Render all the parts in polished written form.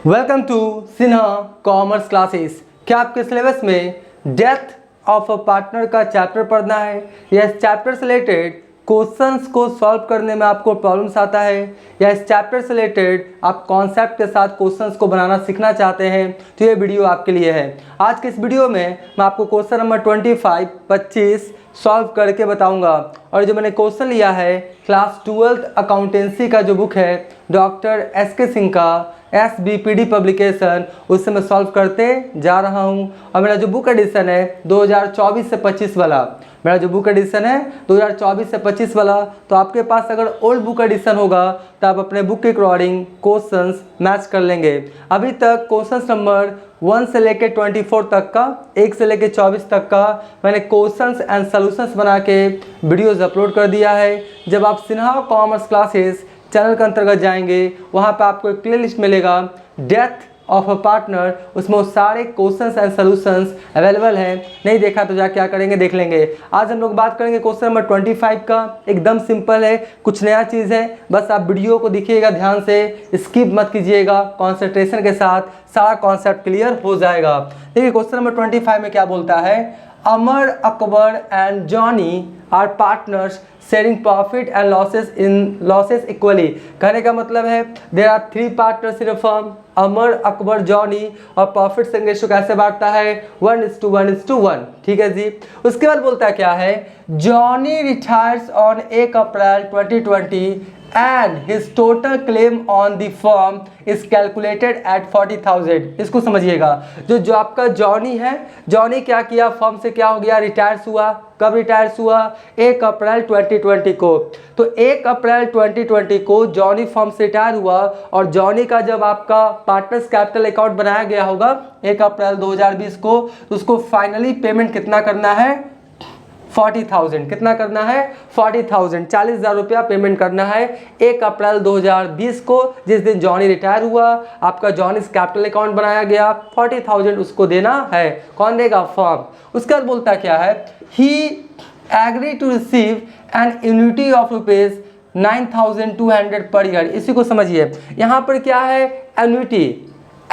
Welcome to Sinha commerce classes. क्या आपके syllabus में डेथ ऑफ अ पार्टनर का चैप्टर पढ़ना है या इस चैप्टर से रिलेटेड क्वेश्चंस को सॉल्व करने में आपको प्रॉब्लम्स आता है या इस चैप्टर से रिलेटेड आप कॉन्सेप्ट के साथ क्वेश्चंस को बनाना सीखना चाहते हैं तो ये वीडियो आपके लिए है। आज के इस वीडियो में मैं आपको क्वेश्चन नंबर 25 सॉल्व करके बताऊंगा। और जो मैंने क्वेश्चन लिया है क्लास 12th अकाउंटेंसी का जो बुक है डॉक्टर SK सिंह का SBPD पब्लिकेशन, उससे मैं सॉल्व करते जा रहा हूं। और मेरा जो बुक एडिशन है 2024 से 25 वाला, मेरा जो बुक एडिशन है 2024 से 25 वाला, तो आपके पास अगर ओल्ड बुक एडिशन होगा तो आप अपने बुक के अकॉर्डिंग क्वेश्चंस मैच कर लेंगे। अभी तक क्वेश्चंस नंबर 1 से लेके 24 तक का, 1 से लेके 24 तक का मैंने क्वेश्चंस एंड सॉल्यूशंस बना के वीडियोज़ अपलोड कर दिया है। जब आप सिन्हा कॉमर्स क्लासेस चैनल के अंतर्गत जाएंगे वहाँ पे आपको एक प्ले लिस्ट मिलेगा डेथ ऑफ अ पार्टनर, उसमें वो सारे क्वेश्चंस एंड सॉल्यूशंस अवेलेबल हैं। नहीं देखा तो जा क्या करेंगे देख लेंगे। आज हम लोग बात करेंगे क्वेश्चन नंबर 25 का। एकदम सिंपल है, कुछ नया चीज़ है, बस आप वीडियो को देखिएगा ध्यान से, स्किप मत कीजिएगा, कॉन्सेंट्रेशन के साथ सारा कॉन्सेप्ट क्लियर हो जाएगा। देखिए क्वेश्चन नंबर 25 में क्या बोलता है, Amar, Akbar and Johnny are partners sharing profit and losses equally. कहने का मतलब है there are 3 partners in a firm, Amar, Akbar, Johnny, और प्रॉफिट से रेशियो कैसे बांटता है 1:1:1। ठीक है जी। उसके बाद बोलता है क्या है, Johnny retires on 1 April 2020 and his total claim on the firm is calculated at 40,000। इसको समझिएगा, जो आपका जॉनी है, जॉनी क्या किया, फर्म से क्या हो गया, रिटायर्स हुआ। कब रिटायर्स हुआ, 1 अप्रैल 2020 को। तो 1 अप्रैल 2020 को जॉनी फर्म से रिटायर हुआ और जॉनी का जब आपका पार्टनर्स कैपिटल अकाउंट बनाया गया होगा 1 अप्रैल 2020 को, तो उसको फाइनली पेमेंट कितना करना है 40,000। कितना करना है 40,000, 40,000 रुपया पेमेंट करना है 1 अप्रैल 2020 को, जिस दिन जॉनी रिटायर हुआ। आपका जॉनी कैपिटल अकाउंट बनाया गया, 40,000 उसको देना है। कौन देगा, फर्म। उसके बाद बोलता क्या है, he agree to receive an annuity of rupees 9,200 per year. इसी को समझिए, यहाँ पर क्या है एन्युटी।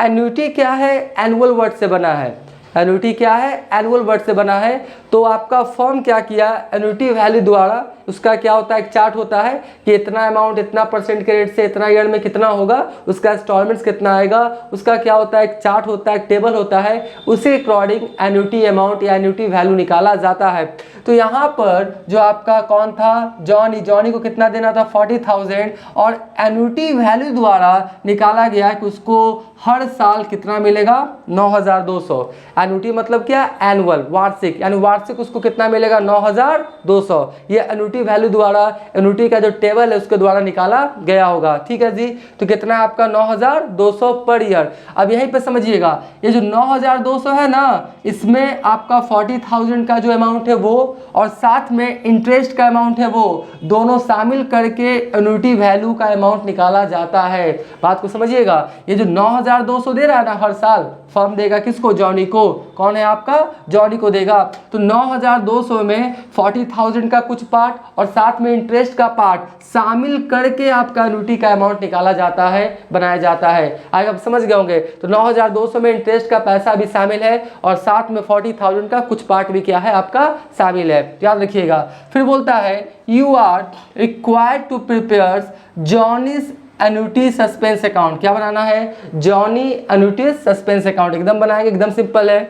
एन्युटी क्या है, एनुअल वर्ड से बना है। एन्युटी क्या है, एनुअल वर्ड से बना है। तो आपका फर्म क्या किया, एन्युटी वैल्यू द्वारा, उसका क्या होता है, एक चार्ट होता है कि इतना अमाउंट इतना परसेंट के रेट से इतना ईयर में कितना होगा, उसका इंस्टॉलमेंट्स कितना आएगा, उसका क्या होता है, एक चार्ट होता है, एक टेबल होता है, उसी अकॉर्डिंग एन्युटी अमाउंट या एन्युटी वैल्यू निकाला जाता है। तो यहाँ पर जो आपका कौन था, जॉनी को कितना देना था 40,000, और एन्युटी वैल्यू द्वारा निकाला गया कि उसको हर साल कितना मिलेगा 9,200। एन्युटी मतलब क्या, एनुअल, वार्षिक, यानी वार्षिक उसको कितना मिलेगा 9,200। ये एन्युटी वैल्यू द्वारा, एन्युटी का जो टेबल है उसके द्वारा निकाला गया होगा। ठीक है जी। तो कितना है आपका 9,200 पर ईयर। अब यहीं पे समझिएगा, ये जो 9,200 है ना, इसमें आपका 40,000 का जो अमाउंट है वो, और साथ में इंटरेस्ट का अमाउंट है वो, दोनों शामिल करके एन्युटी वैल्यू का अमाउंट निकाला जाता है। बात को समझिएगा, ये जो 9,200 दे रहा है ना हर साल, फर्म देगा किसको, जॉनी को। कौन है आपका, जॉनी को देगा। तो 9,200 में 40,000 का कुछ पार्ट और साथ में इंटरेस्ट का पार्ट शामिल करके आपका एन्युटी का अमाउंट निकाला जाता है, बनाया जाता है। आगे आप समझ गए होंगे। तो 9,200 में इंटरेस्ट का पैसा भी शामिल है और साथ में 40,000 का कुछ पार्ट भी क्या है आपका शामिल है, याद रखिएगा। फिर बोलता है, you are required to prepare Johnny's annuity suspense account. क्या बनाना है, जॉनी एन्युटी सस्पेंस अकाउंट। एकदम बनाएंगे, एकदम सिंपल है।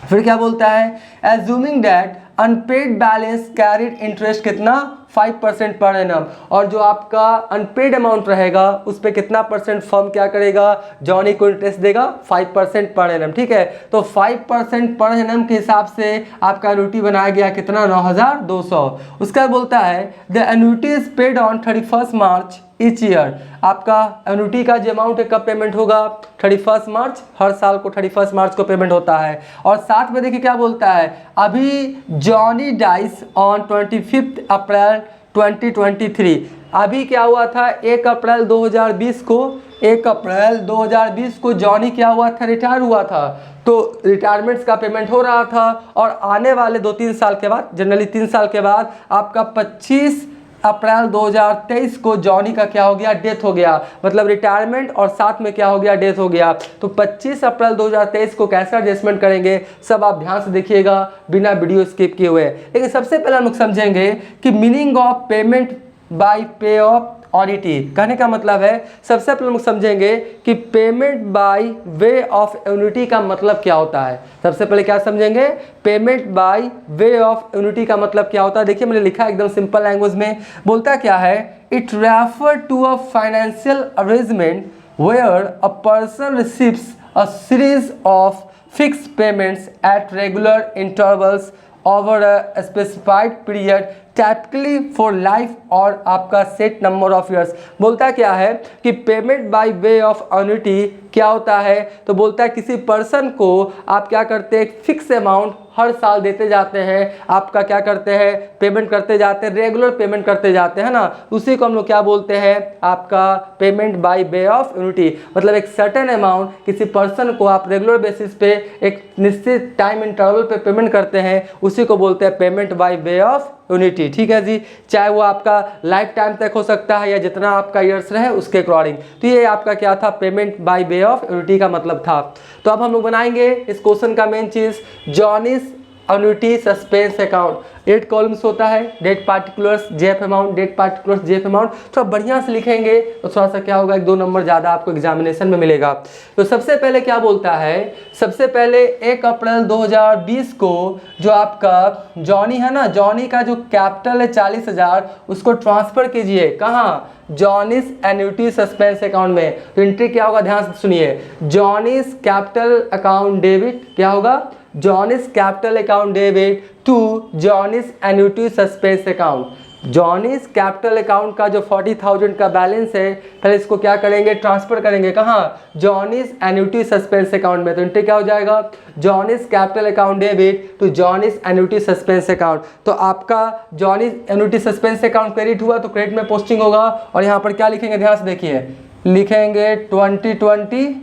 फिर क्या बोलता है, assuming that unpaid balance carried interest कितना 5% पर एनम, और जो आपका अनपेड अमाउंट रहेगा उस पर कितना परसेंट फर्म क्या करेगा, जॉनी को इंटरेस्ट देगा 5% पर एनम। ठीक है। तो 5% पर एनम के हिसाब से आपका एन्युटी बनाया गया कितना 9,200। उसके बाद बोलता है, the annuity is paid on 31 March each year. आपका एन्युटी का जो अमाउंट है कब पेमेंट होगा, 31 मार्च, हर साल को 31 मार्च को पेमेंट होता है। और साथ में देखिए क्या बोलता है, अभी जॉनी डाइस ऑन 25 अप्रैल 2023। अभी क्या हुआ था, 1 अप्रैल 2020 को, 1 अप्रैल 2020 को जॉनी क्या हुआ था, रिटायर हुआ था। तो रिटायरमेंट्स का पेमेंट हो रहा था और आने वाले 2-3 साल के बाद, जनरली 3 साल के बाद आपका 25 अप्रैल 2023 को जॉनी का क्या हो गया, डेथ हो गया, मतलब रिटायरमेंट और साथ में क्या हो गया, डेथ हो गया। तो 25 अप्रैल 2023 को कैसा एडजस्टमेंट करेंगे, सब आप ध्यान से देखिएगा बिना वीडियो स्किप किए हुए। लेकिन सबसे पहले हम लोग समझेंगे कि मीनिंग ऑफ पेमेंट बाय पे ऑफ ऑडिटी, कहने का मतलब है सबसे पहले हम समझेंगे कि payment by way of annuity का मतलब क्या होता है। सबसे पहले क्या समझेंगे, payment by way of annuity का मतलब क्या होता है। देखिए मैंने लिखा एकदम सिंपल लैंग्वेज में, बोलता क्या है, it refer to a financial arrangement where a person receives a series of fixed payments at regular intervals over a specified period typically for life और आपका सेट नंबर ऑफ ईयर्स। बोलता क्या है कि payment by way of annuity क्या होता है, तो बोलता है किसी पर्सन को आप क्या करते हैं, एक फिक्स अमाउंट हर साल देते जाते हैं, आपका क्या करते हैं, पेमेंट करते जाते हैं, रेगुलर पेमेंट करते जाते हैं ना, उसी को हम लोग क्या बोलते हैं, आपका payment by way of annuity. मतलब एक सर्टेन अमाउंट किसी पर्सन को आप रेगुलर बेसिस पे एक निश्चित टाइम इंटरवल पे पेमेंट करते हैं, उसी को बोलते हैं payment by way of unity. ठीक है जी, चाहे वो आपका लाइफ टाइम तक हो सकता है या जितना आपका ईयर्स रहे उसके अकॉर्डिंग। तो ये आपका क्या था, payment by way of unity का मतलब था। तो अब हम लोग बनाएंगे इस क्वेश्चन का मेन चीज, Johnny's annuity suspense account. 8 columns होता है, date particulars JF amount, date particulars JF amount. थोड़ा बढ़िया से लिखेंगे तो थोड़ा सा क्या होगा, 1-2 नंबर ज़्यादा आपको एग्जामिनेशन में मिलेगा। तो सबसे पहले क्या बोलता है, सबसे पहले 1 अप्रैल 2020 को जो आपका जॉनी है ना, जॉनी का जो कैपिटल है 40,000, उसको ट्रांसफर कीजिए कहाँ, जॉनीस एन्युटी सस्पेंस अकाउंट में। तो एंट्री क्या होगा, ध्यान से सुनिए, जॉनीस कैपिटल अकाउंट डेबिट क्या होगा, Johnny's capital account debit to Johnny's annuity suspense account. Johnny's capital account का जो 40,000 का बैलेंस है, पहले इसको क्या करेंगे, ट्रांसफर करेंगे कहाँ, जॉनीस एन्युटी सस्पेंस अकाउंट में। तो एंट्री क्या हो जाएगा, Johnny's capital account debit to Johnny's annuity suspense account. तो आपका Johnny's annuity suspense account credit हुआ तो क्रेडिट में पोस्टिंग होगा, और यहाँ पर क्या लिखेंगे, ध्यान से देखिए, लिखेंगे 2020,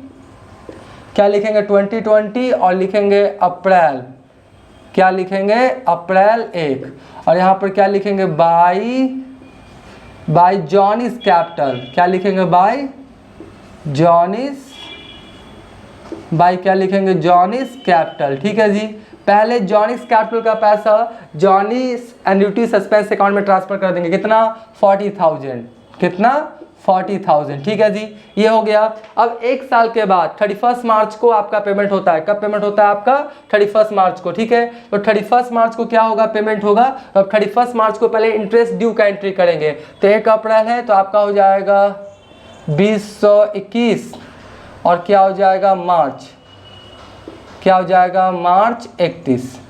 क्या लिखेंगे 2020, और लिखेंगे अप्रैल, क्या लिखेंगे, अप्रैल 1, और यहाँ पर क्या लिखेंगे, बाय जॉनीस कैपिटल, क्या लिखेंगे, बाय जॉनीस, बाय क्या लिखेंगे, जॉनीस कैपिटल। ठीक है जी, पहले जॉनीस कैपिटल का पैसा जॉनीस एन्युटी सस्पेंस अकाउंट में ट्रांसफर कर देंगे, कितना, 40,000, कितना, 40,000। ठीक है जी, ये हो गया। अब 1 साल के बाद 31 मार्च को आपका पेमेंट होता है, कब पेमेंट होता है आपका, 31 मार्च को। ठीक है, तो 31 मार्च को क्या होगा, पेमेंट होगा। तो अब 31 मार्च को पहले इंटरेस्ट ड्यू का एंट्री करेंगे। तो 1 अप्रैल है तो आपका हो जाएगा 2021, और क्या हो जाएगा, मार्च, क्या हो जाएगा, मार्च 31,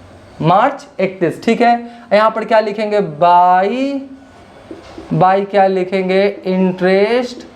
मार्च 31। ठीक है, यहाँ पर क्या लिखेंगे, बाय क्या लिखेंगे, इंटरेस्ट,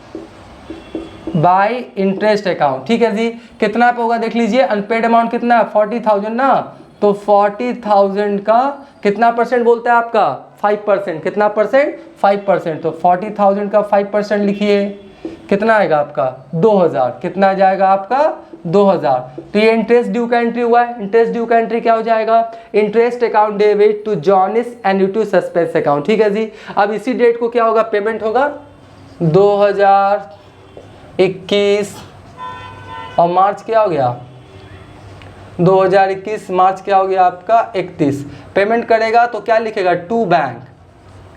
बाय इंटरेस्ट अकाउंट। ठीक है जी, कितना पे होगा देख लीजिए, अनपेड अमाउंट कितना है, 40,000 ना, तो 40,000 का कितना परसेंट बोलता है आपका, 5%, कितना परसेंट, 5%। तो 40,000 का 5% लिखिए, कितना आएगा आपका, 2,000, कितना आ जाएगा आपका, 2,000। तो ये इंटरेस्ट ड्यू का एंट्री हुआ है। इंटरेस्ट ड्यू का एंट्री क्या हो जाएगा, interest account debit to Johnny's annuity suspense account. ठीक है जी, अब इसी डेट को क्या होगा, पेमेंट होगा 2021, और मार्च क्या हो गया, 2021 मार्च क्या हो गया आपका 31। पेमेंट करेगा तो क्या लिखेगा, टू बैंक,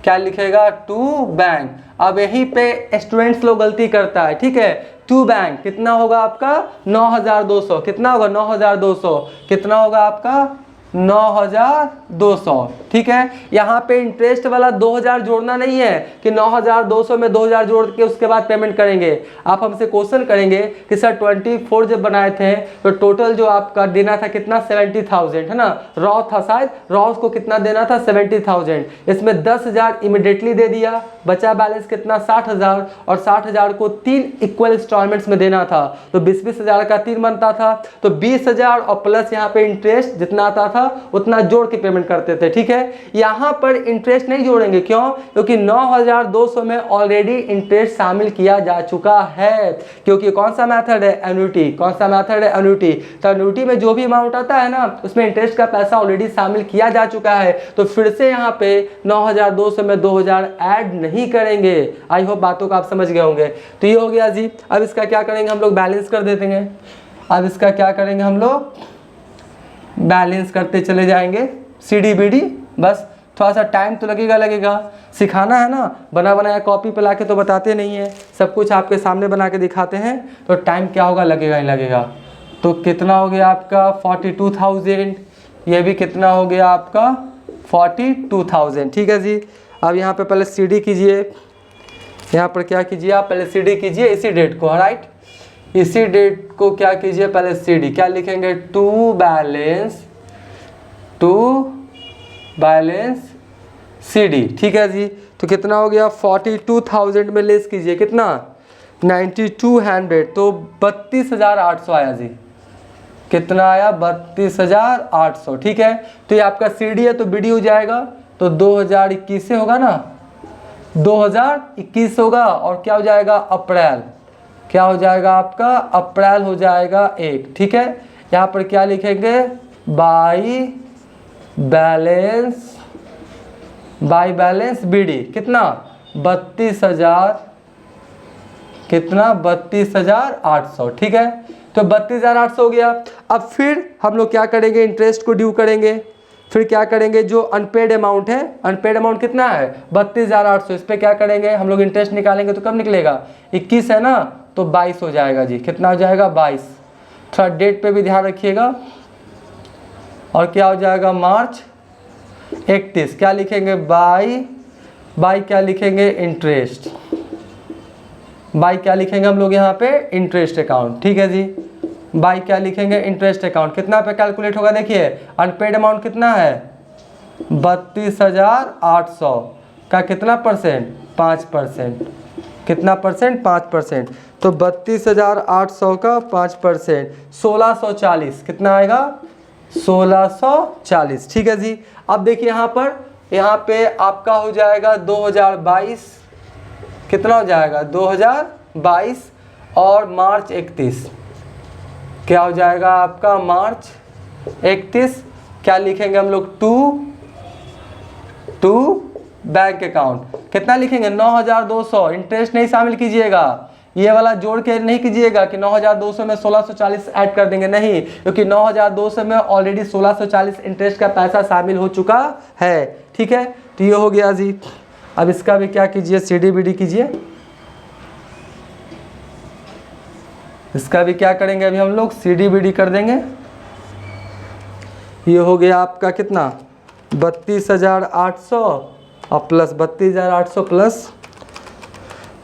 क्या लिखेगा, टू बैंक। अब यहीं पे स्टूडेंट्स लोग गलती करता है। ठीक है, टू बैंक कितना होगा आपका, 9,200, कितना होगा, 9,200, कितना होगा आपका, 9,200। ठीक है, यहाँ पे इंटरेस्ट वाला 2,000 जोड़ना नहीं है कि 9,200 में 2,000 जोड़ के उसके बाद पेमेंट करेंगे। आप हमसे क्वेश्चन करेंगे कि सर 24 जब बनाए थे तो टोटल जो आपका देना था कितना, 70,000 है ना, रॉ था शायद, रॉ को कितना देना था, 70,000। इसमें 10,000 इमिडिएटली दे दिया, बचा बैलेंस कितना, 60,000, और 60,000 को 3 इक्वल इंस्टॉलमेंट्स में देना था, तो 20,000 का 3 बनता था। तो 20,000 और प्लस यहाँ पे इंटरेस्ट जितना आता था था उतना जोड़ के पेमेंट करते थे, ठीक है। यहाँ पर इंटरेस्ट नहीं जोड़ेंगे, क्यों? क्योंकि 9,200 में ऑलरेडी इंटरेस्ट शामिल किया जा चुका है, क्योंकि कौन सा मेथड है? एन्युटी। कौन सा मेथड है? एन्युटी। तो एन्युटी में जो भी अमाउंट आता है ना उसमें इंटरेस्ट का पैसा ऑलरेडी शामिल किया जा चुका है, तो फिर से यहाँ पे 9,200 में 2,000 ऐड नहीं करेंगे। आई होप बातों को आप समझ गए होंगे। तो ये हो गया जी। अब इसका क्या करेंगे हम लोग? बैलेंस कर देते हैं। अब इसका क्या करेंगे हम लोग? बैलेंस करते चले जाएंगे CDBD। बस थोड़ा सा टाइम तो लगेगा, सिखाना है ना, बना बनाया कॉपी पे लाके तो बताते नहीं है, सब कुछ आपके सामने बना के दिखाते हैं, तो टाइम क्या होगा? लगेगा ही लगेगा। तो कितना हो गया आपका? 42,000। ये भी कितना हो गया आपका? 42,000, ठीक है जी। अब यहाँ पे पहले CD कीजिए, यहाँ पर क्या कीजिए आप? पहले CD कीजिए इसी डेट को, राइट। इसी डेट को क्या कीजिए? पहले CD क्या लिखेंगे? टू बैलेंस CD, ठीक है जी। तो कितना हो गया? 42,000 में लेस कीजिए कितना? 9200, तो 32,800 आया जी। कितना आया? 32,800, ठीक है। तो ये आपका CD है तो BD हो जाएगा, तो 2021 से होगा ना, 2021 होगा। और क्या हो जाएगा? अप्रैल। क्या हो जाएगा आपका? अप्रैल हो जाएगा 1, ठीक है। यहाँ पर क्या लिखेंगे? बाई बैलेंस BD कितना? 32,000, कितना? 32,800, ठीक है। तो 32,800 हो गया। अब फिर हम लोग क्या करेंगे? इंटरेस्ट को ड्यू करेंगे। फिर क्या करेंगे? जो अनपेड अमाउंट है, अनपेड अमाउंट कितना है? 32,800। इस पर क्या करेंगे हम लोग? इंटरेस्ट निकालेंगे तो कब निकलेगा? 21 है ना, तो 22 हो जाएगा जी। कितना हो जाएगा? 22। थोड़ा डेट पे भी ध्यान रखिएगा। और क्या हो जाएगा? मार्च 31। क्या लिखेंगे? बाई क्या लिखेंगे? इंटरेस्ट। बाई क्या लिखेंगे हम लोग यहाँ पे? इंटरेस्ट अकाउंट, ठीक है जी। बाई क्या लिखेंगे? Interest account. कितना पे कैलकुलेट होगा? देखिए अनपेड अमाउंट कितना है? 32,800 का कितना परसेंट? 5%। कितना परसेंट? 5%। तो 32,800 का 5%, 1640। कितना आएगा? 1640, ठीक है जी। अब देखिए यहाँ पे आपका हो जाएगा 2022। कितना हो जाएगा? 2022 और मार्च 31। क्या हो जाएगा आपका? मार्च 31। क्या लिखेंगे हम लोग? To bank account. कितना लिखेंगे? 9,200। इंटरेस्ट नहीं शामिल कीजिएगा, ये वाला जोड़ के नहीं कीजिएगा कि 9,200 में 1640 ऐड कर देंगे, नहीं, क्योंकि 9,200 में ऑलरेडी 1640 इंटरेस्ट का पैसा शामिल हो चुका है, ठीक है। तो ये हो गया जी। अब इसका भी क्या कीजिए? CDBD कीजिए। इसका भी क्या करेंगे? अभी हम लोग CDBD कर देंगे। ये हो गया आपका कितना? 32,800 और प्लस 32,800 प्लस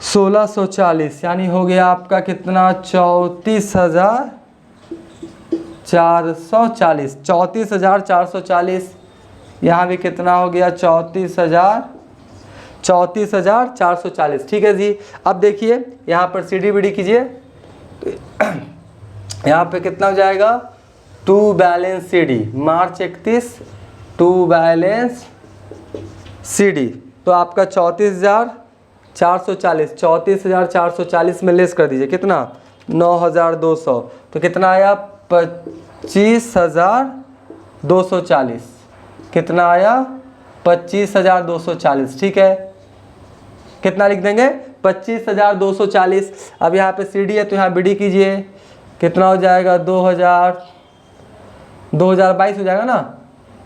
1640, यानी हो गया आपका कितना? 34,440। 34,440। यहाँ भी कितना हो गया? 34,440, ठीक है जी। अब देखिए यहाँ पर CDBD कीजिए, यहाँ पे कितना हो जाएगा? To balance CD March 31, to balance CD, तो आपका 34,440, 34,440 में लेस कर दीजिए कितना? 9,200, तो कितना आया? 25,240। कितना आया? 25,240, ठीक है। कितना लिख देंगे? 25,240। अब यहाँ पे CD है तो यहाँ BD कीजिए। कितना हो जाएगा? 2022 हो जाएगा ना।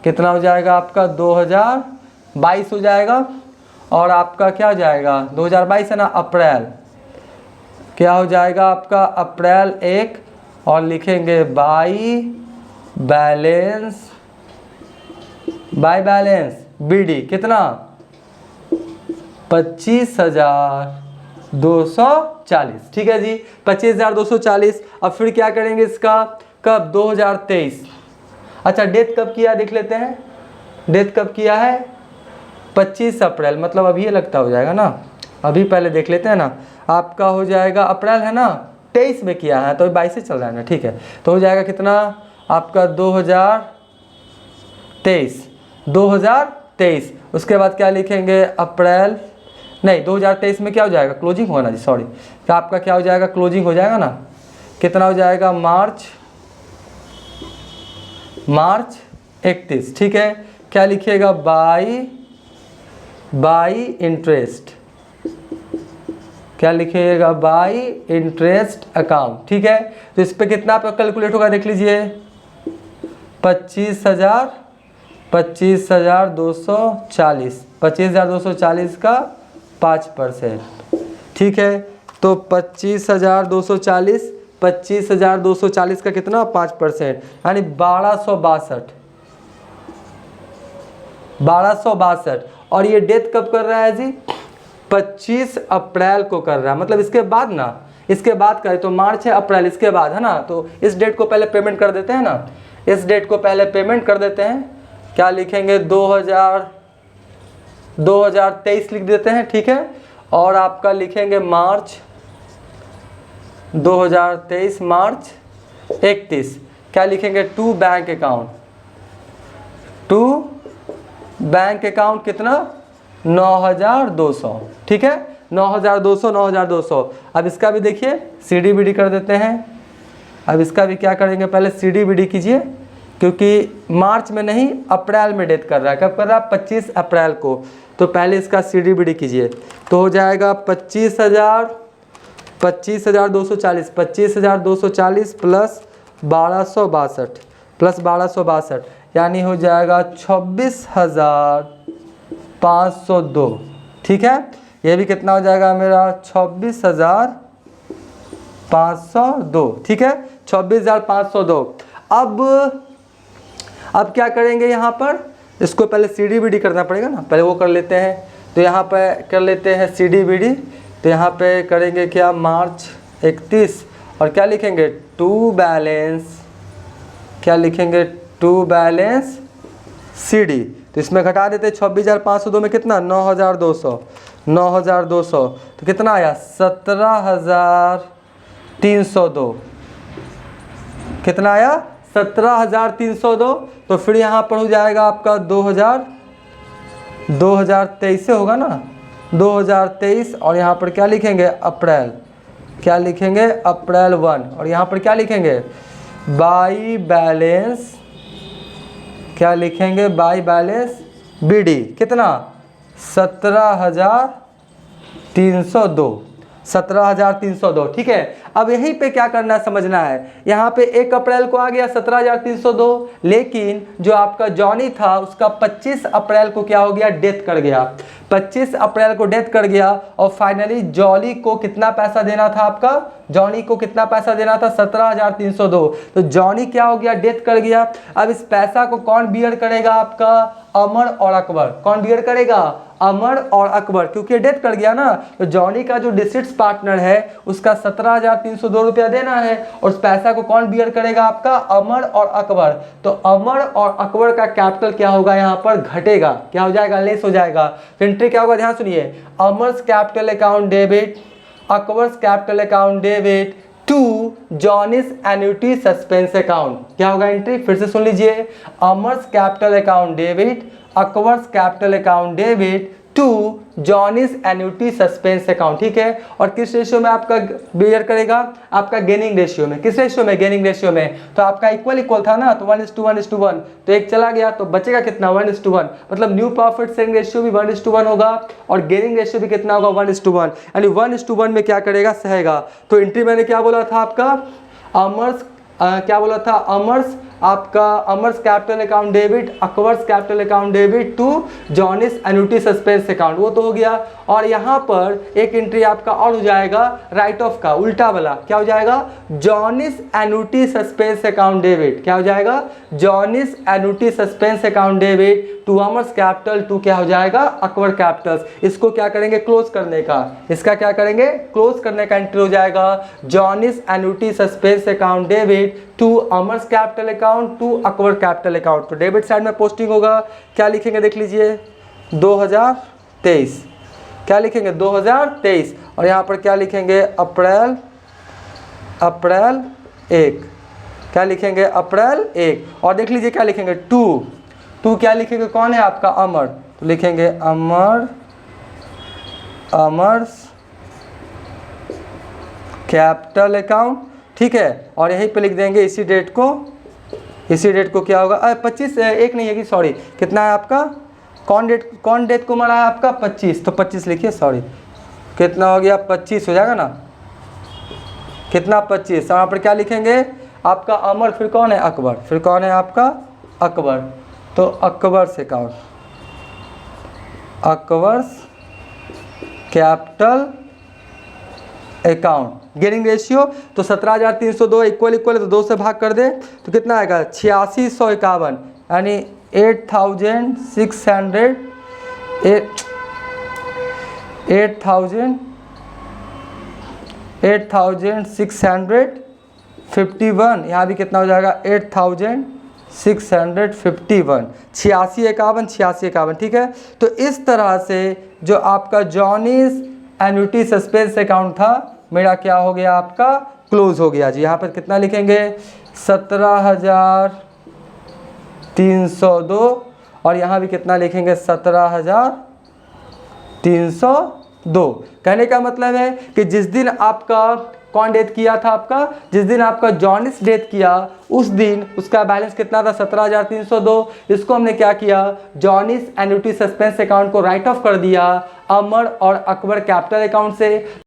कितना हो जाएगा आपका? 2022 हो जाएगा। और आपका क्या हो जाएगा? 2022 है ना, अप्रैल। क्या हो जाएगा आपका? अप्रैल 1। और लिखेंगे बाई बैलेंस BD कितना? 25,240, ठीक है जी। 25,240। अब फिर क्या करेंगे इसका? कब? 2023। अच्छा, डेट कब किया देख लेते हैं। डेट कब किया है? 25 अप्रैल, मतलब अभी ये लगता हो जाएगा ना। अभी पहले देख लेते हैं ना। आपका हो जाएगा अप्रैल है ना, 23 में किया है तो 22 से चल रहा है ना, ठीक है। तो हो जाएगा कितना आपका? 2023। उसके बाद क्या लिखेंगे, अप्रैल, नहीं 2023 में क्या हो जाएगा, क्लोजिंग होगा ना जी, सॉरी, क्या आपका क्या हो जाएगा, क्लोजिंग हो जाएगा ना। कितना हो जाएगा, मार्च 31, ठीक है। क्या लिखिएगा, बाई इंटरेस्ट, क्या लिखिएगा, बाई इंटरेस्ट अकाउंट, ठीक है। तो इस पे कितना आपका कैलकुलेट होगा, देख लीजिए, 25,240, 25,240 का 5%, ठीक है। तो 25,240 का कितना, 5%, यानी 1262। और ये डेट कब कर रहा है जी, 25 अप्रैल को कर रहा है, मतलब इसके बाद ना, इसके बाद करें तो मार्च है, अप्रैल इसके बाद है ना। तो इस डेट को पहले पेमेंट कर देते हैं ना, इस डेट को पहले पेमेंट कर देते हैं। क्या लिखेंगे, 2023 लिख देते हैं, ठीक है। और आपका लिखेंगे मार्च 2023, मार्च 31। क्या लिखेंगे, टू बैंक अकाउंट कितना, 9,200, ठीक है, 9,200। अब इसका भी देखिए CDBD कर देते हैं। अब इसका भी क्या करेंगे, पहले CDBD कीजिए, क्योंकि मार्च में नहीं, अप्रैल में डेट कर रहा है। कब कर रहा है, 25 अप्रैल को। तो पहले इसका CDBD कीजिए, तो हो जाएगा 25,240 प्लस 1262 यानी हो जाएगा 26,502, ठीक है। ये भी कितना हो जाएगा मेरा, 26,502, ठीक है, 26,502। अब क्या करेंगे, यहाँ पर इसको पहले CDBD करना पड़ेगा ना, पहले वो कर लेते हैं। तो यहाँ पे कर लेते हैं CDBD। तो यहाँ पे करेंगे क्या, मार्च 31, और क्या लिखेंगे, टू बैलेंस, क्या लिखेंगे, टू बैलेंस CD। तो इसमें घटा देते, 26,502 में कितना, 9,200, तो कितना आया, 17,302, कितना आया, 17,302। तो फिर यहाँ पर हो जाएगा आपका 2023 से होगा ना, 2023। और यहाँ पर क्या लिखेंगे, अप्रैल, क्या लिखेंगे, अप्रैल 1। और यहाँ पर क्या लिखेंगे, बाई बैलेंस, क्या लिखेंगे, बाई बैलेंस BD, कितना, 17,302, ठीक है। अब यहीं पे क्या करना है, समझना है। यहाँ पे 1 अप्रैल को आ गया 17,302, लेकिन जो आपका जॉनी था उसका 25 अप्रैल को क्या हो गया, डेथ कर गया। 25 अप्रैल को डेथ कर गया। और फाइनली जॉली को कितना पैसा देना था, आपका जॉनी को कितना पैसा देना था, 17,302। तो जॉनी क्या हो गया, डेथ कर गया। अब इस पैसा को कौन बियर करेगा, आपका अमर और अकबर। कौन बियर करेगा, अमर और अकबर, क्योंकि डेथ कर गया ना। तो जॉनी का जो डिसिट्स पार्टनर है उसका 17,302 रुपया देना है, और उस पैसा को कौन बियर करेगा, आपका अमर और अकबर। तो अमर और अकबर का कैपिटल क्या होगा, यहाँ पर घटेगा, क्या हो जाएगा, लेस हो जाएगा। तो एंट्री क्या होगा, ध्यान सुनिए, Amar's capital account debit, Akbar's capital account debit to Johnny's annuity suspense account. क्या होगा एंट्री, फिर से सुन लीजिए, Amar's capital account debit, Akbar's capital account debit to Johnny's annuity suspense account, ठीक है। और किस रेशियो में आपका बियर करेगा, आपका गेनिंग रेशियो में। किस रेशियो में, गेनिंग रेशियो में। तो आपका इक्वल था ना, तो 1:1:1, तो एक चला गया, तो बचेगा कितना, 1:1। मतलब न्यू प्रॉफिट शेयरिंग रेशियो भी 1:1 होगा, और गेनिंग रेशियो भी कितना होगा, 1:1, यानी 1:1 में क्या करेगा, सहेगा। तो एंट्री मैंने क्या बोला था, आपका अमर्स क्या बोला था, अमर्स, आपका Amar's capital account debit, Akbar's capital account debit to Johnny's annuity suspense account, वो तो हो गया। और यहाँ पर एक एंट्री आपका और हो जाएगा राइट ऑफ का, उल्टा वाला, क्या हो जाएगा, Johnny's annuity suspense account debit. क्या हो जाएगा, Johnny's annuity suspense account debit to Amar's capital to क्या हो जाएगा, अकबर कैपिटल्स। इसको क्या करेंगे, क्लोज करने का, इसका क्या करेंगे, क्लोज करने का एंट्री हो जाएगा, Johnny's annuity suspense account debit to Amar's capital account to Akbar capital account. तो डेबिट साइड में पोस्टिंग होगा, क्या लिखेंगे, देख लीजिए, 2023, क्या लिखेंगे, 2023। और यहाँ पर क्या लिखेंगे, अप्रैल 1, क्या लिखेंगे, अप्रैल 1। और देख लीजिए क्या लिखेंगे, टू टू क्या लिखेंगे, कौन है आपका अमर, तो लिखेंगे अमर्स कैपिटल अकाउंट, ठीक है। और यहीं पे लिख देंगे इसी डेट को क्या होगा 25 एक नहीं है कि सॉरी कितना है आपका, कौन डेट को मरा है आपका 25, तो 25 लिखिए, सॉरी कितना हो गया 25 हो जाएगा ना, कितना 25, यहाँ पर क्या लिखेंगे आपका अमर, फिर कौन है अकबर, फिर कौन है आपका अकबर, तो Akbar's account, Akbar's capital account. Gearing ratio तो 17,302 इक्वल है, तो 2 से भाग कर दे तो कितना आएगा 8651, यानी 8,651, यहाँ भी कितना हो जाएगा 8,651, 8651, ठीक है। तो इस तरह से जो आपका जॉनीज एन्युटी सस्पेंस अकाउंट था मेरा क्या हो गया आपका क्लोज हो गया जी। यहाँ पर कितना लिखेंगे 17,302 और यहाँ भी कितना लिखेंगे 17,302। कहने का मतलब है कि जिस दिन आपका कौन डेथ किया था आपका, जिस दिन आपका जॉनिस डेथ किया उस दिन उसका बैलेंस कितना था 17,302। इसको हमने क्या किया, जॉनिस एन्युटी सस्पेंस अकाउंट को राइट ऑफ कर दिया अमर और अकबर कैपिटल अकाउंट से।